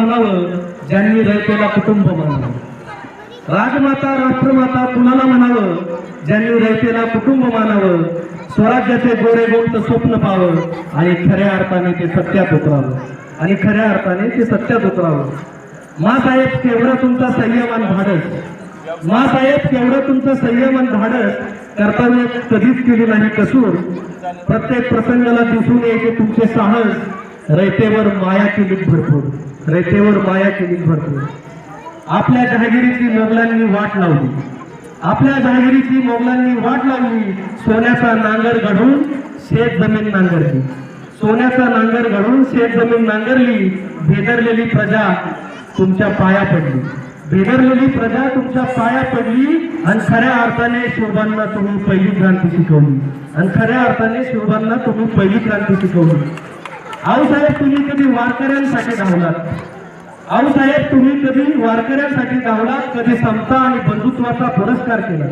म्हणावं ज्यांनी रयतेला कुटुंब मानावं, राजमाता राष्ट्रमाता कुणाला म्हणावं ज्यांनी रयतेला कुटुंब मानावं, स्वराज्याचे गोरे गोंट स्वप्न पाहावं आणि खऱ्या अर्थाने ते सत्यात उतरावं आणि खऱ्या अर्थाने ते सत्यात उतरावं. मासाहेब केवढं तुमचा संयम आणि धाडस, मासाहेब केवढं तुमचं संयम आणि धाडस, कर्तव्य कधीच केली नाही कसूर, प्रत्येक प्रसंगाला दिसून यायचे तुमचे साहस, रयतेवर माया केली भरपूर, रयतेवर माया केली भरपूर. आपल्या जहागिरीची मोगलांनी वाट लावली, आपल्या जहागिरीची मोगलांनी वाट लावली, सोन्याचा नांगर घडून शेत जमीन नांगरली, सोन्याचा नांगर घडून शेत जमीन नांगरली. भेदरलेली प्रजा तुमच्या पाया पडली, भेदरलेली प्रजा तुमच्या पाया पडली आणि खऱ्या अर्थाने शिवबांना तुम्ही पहिली क्रांती शिकवली आणि खऱ्या अर्थाने शिवबांना तुम्ही पहिली क्रांती शिकवली. आऊसाहेब तुम्ही कधी वारकऱ्यांसाठी धावलात, आऊसाहेब तुम्ही कधी वारकऱ्यांसाठी धावलात, कधी समता आणि बंधुत्वाचा पुरस्कार केला.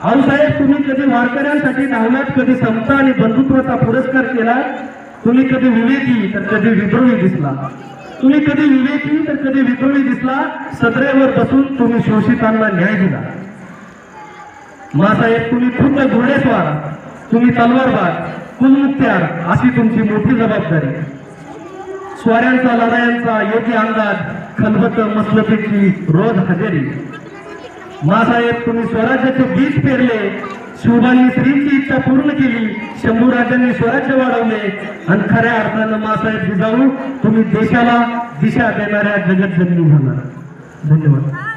आऊसाहेब तुम्ही कधी वारकऱ्यांसाठी धावलात, कधी समता आणि बंधुत्वाचा पुरस्कार केला. तुम्ही कधी विवेकी तर कधी विद्रोही दिसला, तुम्ही कधी विवेकी तर कधी विद्रोही दिसला. सदरेवर बसून तुम्ही शोषितांना न्याय दिला. मासाहेब तुम्ही खुद्द घोडेस्वार, तुम्ही तलवारबाज, कुलमुख्त्यार अशी तुमची मोठी जबाबदारी. स्वाऱ्यांचा लढायांचा योग्य अंदाज, खलबत मसलतीची रोज हजेरी. मासाहेब तुम्ही स्वराज्याचे बीज पेरले, शिवबांनी स्त्रीची इच्छा पूर्ण केली, शंभूराजांनी स्वराज्य वाढवले आणि खऱ्या अर्थानं मासाहेब जिजाऊ तुम्ही देशाला दिशा देणाऱ्या जगज्जननी होणार. धन्यवाद.